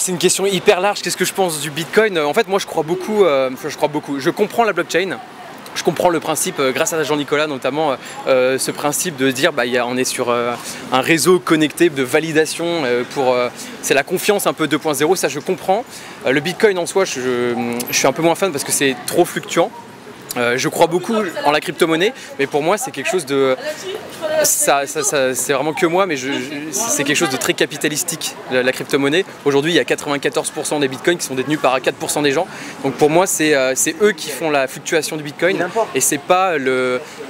c'est une question hyper large. Qu'est-ce que je pense du Bitcoin? En fait, moi je crois beaucoup, je comprends la blockchain. Je comprends le principe, grâce à Jean-Nicolas notamment, ce principe de dire on est sur un réseau connecté de validation c'est la confiance un peu 2.0, ça je comprends. Le Bitcoin en soi, je suis un peu moins fan parce que c'est trop fluctuant. Je crois beaucoup en la crypto-monnaie, mais pour moi c'est quelque chose de... c'est vraiment que moi, mais c'est quelque chose de très capitalistique, la crypto-monnaie. Aujourd'hui, il y a 94% des bitcoins qui sont détenus par 4% des gens. Donc pour moi, c'est eux qui font la fluctuation du bitcoin, et c'est pas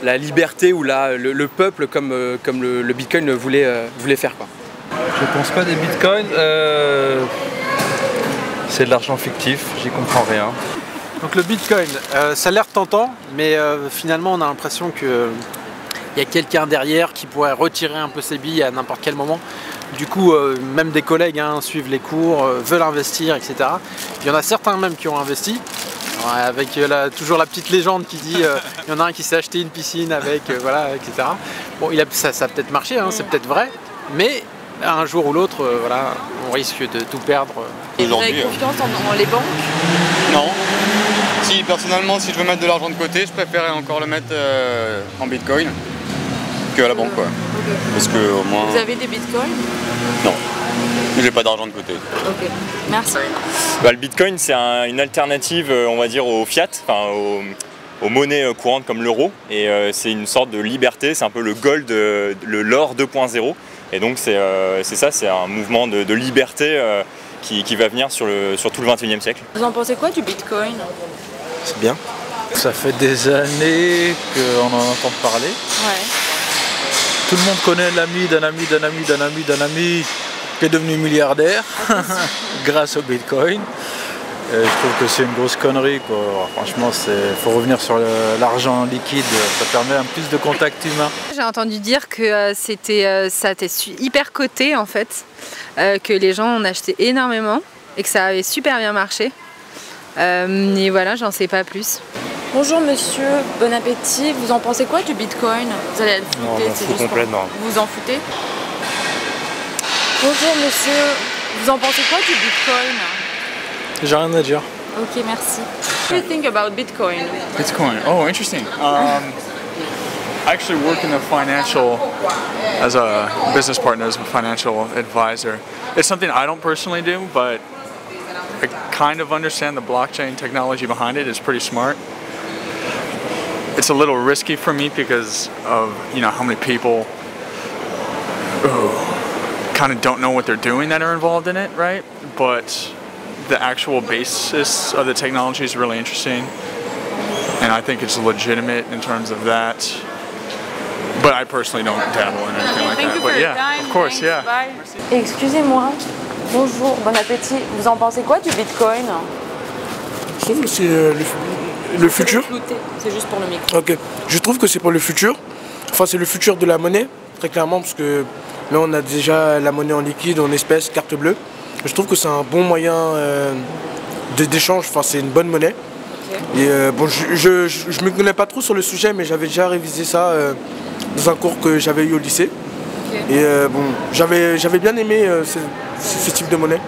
la liberté ou le peuple comme le bitcoin voulait faire, quoi. Je pense pas des bitcoins. C'est de l'argent fictif, j'y comprends rien. Donc le Bitcoin, ça a l'air tentant, mais finalement on a l'impression qu'il y a quelqu'un derrière qui pourrait retirer un peu ses billes à n'importe quel moment. Du coup, même des collègues suivent les cours, veulent investir, etc. Il y en a certains même qui ont investi, avec toujours la petite légende qui dit il y en a un qui s'est acheté une piscine avec, voilà, etc. Bon, ça a peut-être marché, c'est peut-être vrai, mais un jour ou l'autre, voilà, on risque de tout perdre. Vous avez confiance en les banques? Non. Si personnellement, si je veux mettre de l'argent de côté, je préférerais encore le mettre en Bitcoin que à la banque, quoi. Okay. Parce que au moins. Vous avez des Bitcoins? Non. J'ai pas d'argent de côté. Ok. Merci. Le Bitcoin, c'est une alternative, on va dire, au fiat, enfin aux monnaies courantes comme l'euro, et c'est une sorte de liberté. C'est un peu le gold, l'or 2.0. Et donc c'est ça, c'est un mouvement de liberté qui va venir sur tout le 21e siècle. Vous en pensez quoi du Bitcoin? C'est bien. Ça fait des années qu'on en entend parler. Ouais. Tout le monde connaît l'ami d'un ami d'un ami d'un ami d'un ami qui est devenu milliardaire grâce au Bitcoin. Et je trouve que c'est une grosse connerie, quoi. Franchement, faut revenir sur l'argent liquide, ça permet un plus de contact humain. J'ai entendu dire que ça était hyper coté en fait, que les gens en achetaient énormément et que ça avait super bien marché. Et voilà, j'en sais pas plus. Bonjour monsieur, bon appétit. Vous en pensez quoi du Bitcoin? Vous allez le flouter? Non, je m'en fous complètement. Vous en foutez? Bonjour monsieur, vous en pensez quoi du Bitcoin? J'ai rien à dire. Ok, merci. What do you think about Bitcoin? Bitcoin, oh interesting. I actually work in the as a business partner, as a financial advisor. It's something I don't personally do, but I kind of understand the blockchain technology behind it. It's pretty smart. It's a little risky for me because of how many people kind of don't know what they're doing that are involved in it, right? But the actual basis of the technology is really interesting, and I think it's legitimate in terms of that. But I personally don't dabble in anything like that. But yeah, of course, yeah. Excusez-moi. Bonjour, bon appétit. Vous en pensez quoi du Bitcoin? Je trouve que c'est le futur. C'est juste pour le micro. Ok. Je trouve que c'est pour le futur. Enfin, c'est le futur de la monnaie, très clairement, parce que là, on a déjà la monnaie en liquide, en espèces, carte bleue. Je trouve que c'est un bon moyen d'échange. Enfin, c'est une bonne monnaie. Okay. Et bon, je me connais pas trop sur le sujet, mais j'avais déjà révisé ça dans un cours que j'avais eu au lycée. Okay. Et bon, j'avais bien aimé ce type de monnaie.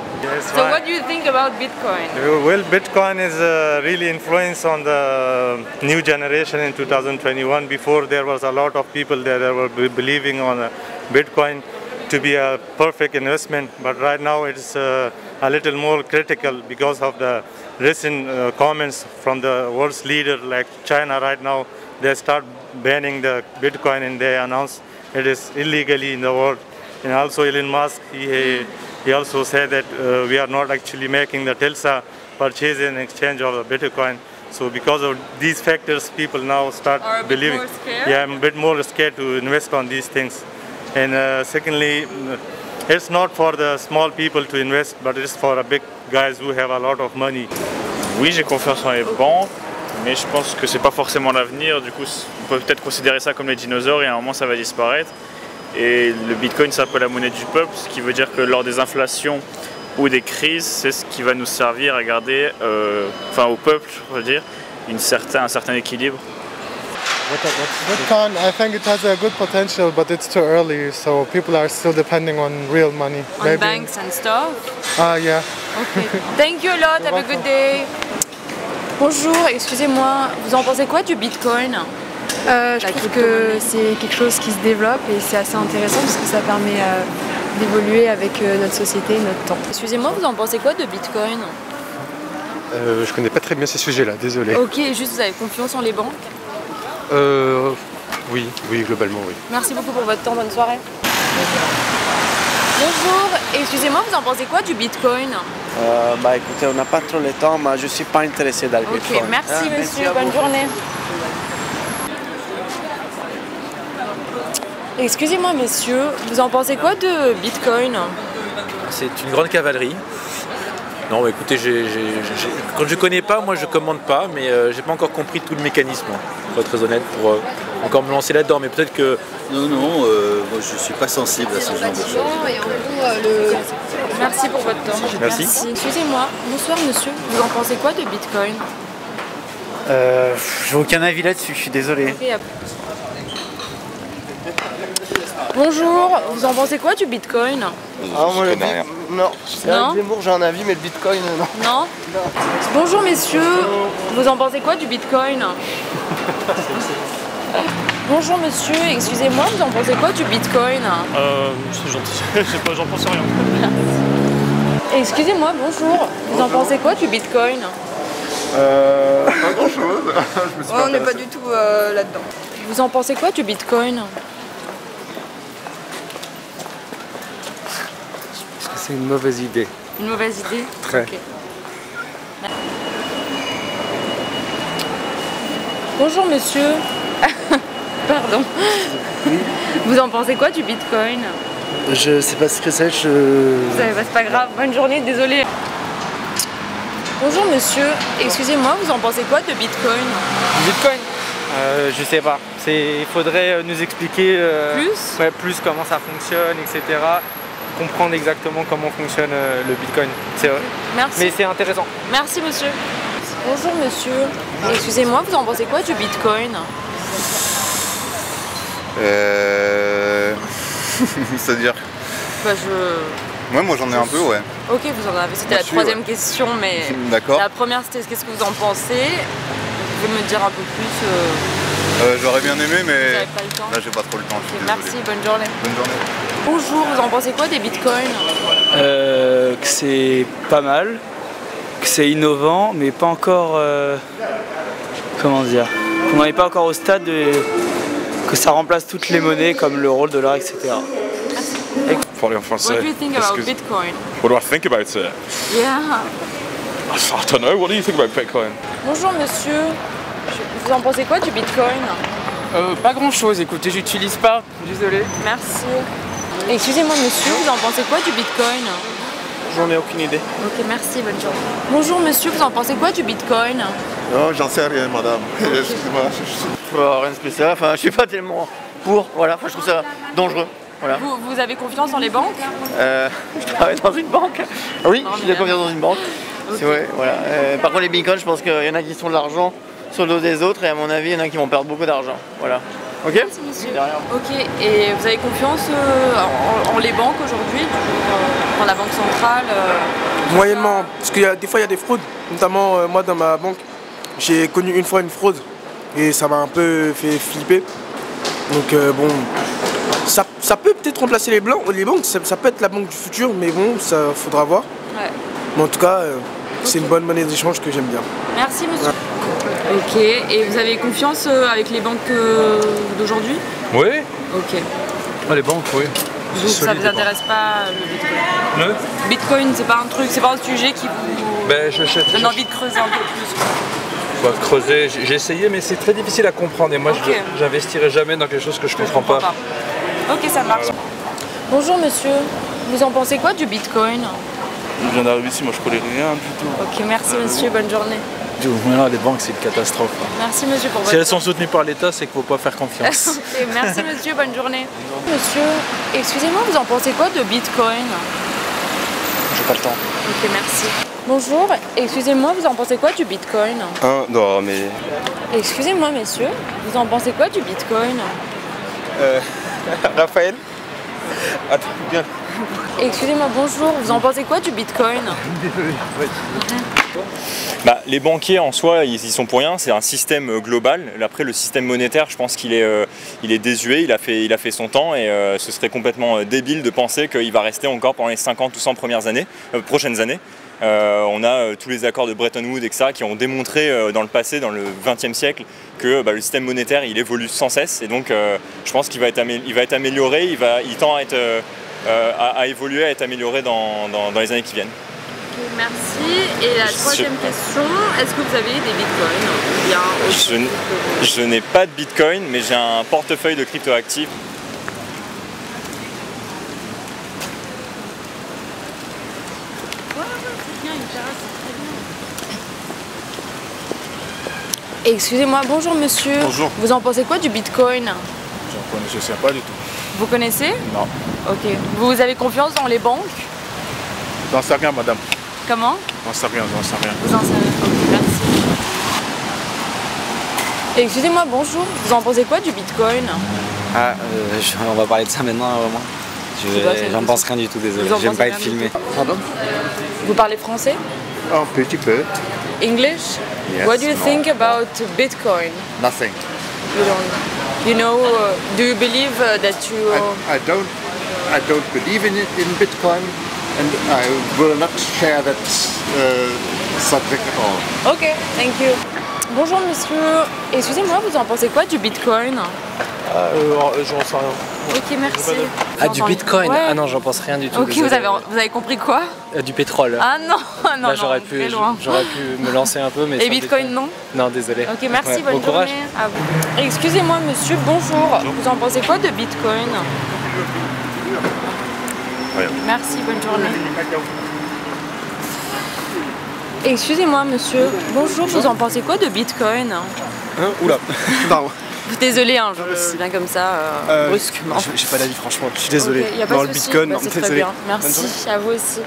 So what do you think about Bitcoin? Well, Bitcoin is really influence on the new generation in 2021. Before there was a lot of people that were believing on Bitcoin to be a perfect investment, but right now it's a little more critical because of the recent comments from the world's leader like China. Right now they start banning the Bitcoin and they announce it is illegally in the world. And also Elon Musk, he also said that we are not actually making the Telsa purchase and exchange of the Bitcoin. So because of these factors, people now start believing. Yeah, I'm a bit more scared to invest on these things. And secondly, it's not for the small people to invest, but it's for the big guys who have a lot of money. Oui, j'ai confiance en les banques, mais je pense que c'est pas forcément l'avenir. Du coup, on peut peut-être considérer ça comme les dinosaures et à un moment ça va disparaître. Et le Bitcoin, c'est un peu la monnaie du peuple, ce qui veut dire que lors des inflations ou des crises, c'est ce qui va nous servir à garder, enfin au peuple, je veux dire, un certain équilibre. Bitcoin, I think it has a good potential, but it's too early, so people are still depending on real money. On banks and stuff? Yeah. Ok. Thank you a lot, have a good day. Bonjour, excusez-moi, vous en pensez quoi du Bitcoin? Je trouve que c'est quelque chose qui se développe et c'est assez intéressant parce que ça permet d'évoluer avec notre société et notre temps. Excusez-moi, vous en pensez quoi de Bitcoin? Je connais pas très bien ces sujets-là, désolé. Ok, juste vous avez confiance en les banques? Oui, globalement oui. Merci beaucoup pour votre temps, bonne soirée. Bonjour, excusez-moi, vous en pensez quoi du Bitcoin? Écoutez, on n'a pas trop le temps, mais je ne suis pas intéressé dans le Bitcoin. Ok, merci monsieur, bonne journée. Excusez-moi messieurs, vous en pensez quoi de Bitcoin? C'est une grande cavalerie. Non, écoutez, quand je connais pas, moi je commande pas, mais j'ai pas encore compris tout le mécanisme, pour être très honnête, pour encore me lancer là-dedans. Mais peut-être que non, moi je suis pas sensible à ce genre de choses. Merci pour votre temps. Merci. Excusez-moi, bonsoir monsieur, vous en pensez quoi de Bitcoin? J'ai aucun avis là-dessus, je suis désolé. Bonjour, vous en pensez quoi du Bitcoin? Moi, non. Avec l'humour, j'ai un avis, mais le Bitcoin, non. Non? Bonjour messieurs, vous en pensez quoi du Bitcoin? Bonjour monsieur, excusez-moi, vous en pensez quoi du Bitcoin? C'est gentil, j'en pense rien. Excusez-moi, bonjour, vous en pensez quoi du Bitcoin? Pas grand-chose. On n'est pas du tout là-dedans. Vous en pensez quoi du Bitcoin? C'est une mauvaise idée. Une mauvaise idée? Très. Okay. Bonjour monsieur. Pardon. Oui. Vous en pensez quoi du Bitcoin? Je sais pas ce que c'est, Vous savez pas, c'est pas grave. Bonne journée, désolé. Bonjour monsieur. Excusez-moi, vous en pensez quoi de Bitcoin? Bitcoin je sais pas. Il faudrait nous expliquer plus comment ça fonctionne, etc. Comprendre exactement comment fonctionne le Bitcoin. Merci. Mais c'est intéressant. Merci monsieur. Bonjour monsieur. Excusez-moi, vous en pensez quoi du Bitcoin? C'est-à-dire moi j'en ai un peu, ouais. Ok, vous en avez. C'était la troisième question, mais d'accord. La première c'était qu'est-ce que vous en pensez? Vous pouvez me dire un peu plus J'aurais bien aimé, mais vous avez pas le temps. Là j'ai pas trop le temps. Merci, bonne journée. Bonne journée. Bonjour, vous en pensez quoi des bitcoins? Que c'est pas mal, que c'est innovant, mais pas encore. Comment dire? On n'en est pas encore au stade que ça remplace toutes les monnaies comme l'euro, le dollar, etc. Parler en français. What do you think about Bitcoin? What do I think about it? Yeah. I don't know. What do you think about Bitcoin? Bonjour monsieur. Vous en pensez quoi du Bitcoin? Pas grand chose, écoutez, j'utilise pas, désolé. Merci. Excusez-moi monsieur, vous en pensez quoi du Bitcoin? J'en ai aucune idée. Ok, merci, bonne journée. Bonjour monsieur, vous en pensez quoi du Bitcoin? Non, j'en sais rien madame. Excusez-moi. Rien de spécial, enfin je suis pas tellement pour, voilà, enfin, je trouve ça dangereux. Voilà. Vous avez confiance en les banques? Je travaille dans une banque. Oui, j'ai confiance dans une banque. Okay. C'est vrai, voilà. Par contre les bitcoins, je pense qu'il y en a qui sont de l'argent sur le dos des autres et à mon avis, il y en a qui vont perdre beaucoup d'argent. Voilà. Ok? Merci monsieur. Ok, et vous avez confiance en les banques aujourd'hui, en la banque centrale? Moyennement, parce que des fois il y a des fraudes, notamment moi dans ma banque, j'ai connu une fois une fraude et ça m'a un peu fait flipper. Donc bon, ça peut peut-être remplacer les banques, ça peut être la banque du futur, mais bon, ça faudra voir. Ouais. Mais en tout cas, c'est une bonne monnaie d'échange que j'aime bien. Merci monsieur. Ouais. Ok, et vous avez confiance avec les banques d'aujourd'hui? Oui. Ok. Ah, les banques, oui. Donc ça vous intéresse pas le Bitcoin? Le Bitcoin, c'est pas un truc, c'est pas un sujet qui vous donne envie de creuser un peu plus? Creuser, j'ai essayé, mais c'est très difficile à comprendre et moi j'investirai jamais dans quelque chose que je comprends pas. Ok, ça marche. Bonjour monsieur, vous en pensez quoi du Bitcoin? Je viens d'arriver ici, moi je connais rien du tout. Ok, merci monsieur, bonne journée. Maintenant, les banques, c'est une catastrophe. Merci monsieur pour votre Si elles sont soutenues par l'État, c'est qu'il ne faut pas faire confiance. Ok, merci monsieur, bonne journée. Monsieur, excusez-moi, vous en pensez quoi de Bitcoin? J'ai pas le temps. Ok, merci. Bonjour, excusez-moi, vous en pensez quoi du Bitcoin? Non, mais... Excusez-moi messieurs, vous en pensez quoi du Bitcoin? Raphaël? Attends, viens. Excusez-moi, bonjour, vous en pensez quoi du Bitcoin? Bah, les banquiers en soi, ils y sont pour rien, c'est un système global. Après, le système monétaire, je pense qu'il est désuet, il a fait son temps et ce serait complètement débile de penser qu'il va rester encore pendant les 50 ou 100 prochaines années. On a tous les accords de Bretton Woods, etc., qui ont démontré dans le passé, dans le XXe siècle, que le système monétaire il évolue sans cesse et donc je pense qu'il va être amélioré, il tend à évoluer, à être amélioré dans les années qui viennent. Merci. Et la troisième question, est-ce que vous avez des bitcoins? Je n'ai pas de bitcoin, mais j'ai un portefeuille de cryptoactifs. Excusez-moi, bonjour monsieur. Bonjour. Vous en pensez quoi du bitcoin? Je ne sais pas du tout. Vous connaissez? Non. Ok. Vous avez confiance dans les banques? J'en sais rien, madame. Comment? J'en sais rien, j'en sais rien. Vous en savez? Ok, merci. Excusez-moi, bonjour. Vous en pensez quoi du bitcoin? On va parler de ça maintenant, vraiment. J'en pense rien du tout, désolé. J'aime pas être filmé. Pardon? Vous parlez français? Un petit peu. English? Yes, What do you think about Bitcoin? Nothing. You don't. You know, do you believe that you? I don't believe in Bitcoin, and I will not share that subject at all. Ok, thank you. Bonjour monsieur. Excusez-moi, vous en pensez quoi du Bitcoin? J'en sais rien. Ok, merci. Ah, du Bitcoin? Ouais. Ah non, j'en pense rien du tout. Ok, vous avez compris quoi? Du pétrole. Ah non, non, là, j'aurais pu me lancer un peu, mais et Bitcoin non? Non, désolé. Ok, merci, bon bonne courage. journée à vous. Excusez-moi monsieur, bonjour. Vous en pensez quoi de Bitcoin? Rien. Merci, bonne journée. Excusez-moi monsieur, bonjour, vous en pensez quoi de Bitcoin? Oula, pardon. Désolé, hein, je viens comme ça, brusquement. J'ai pas d'avis franchement, je suis désolé. Okay, y a pas dans de le souci. Bitcoin, bah, non, c'est très désolé. bien. Merci, à vous aussi.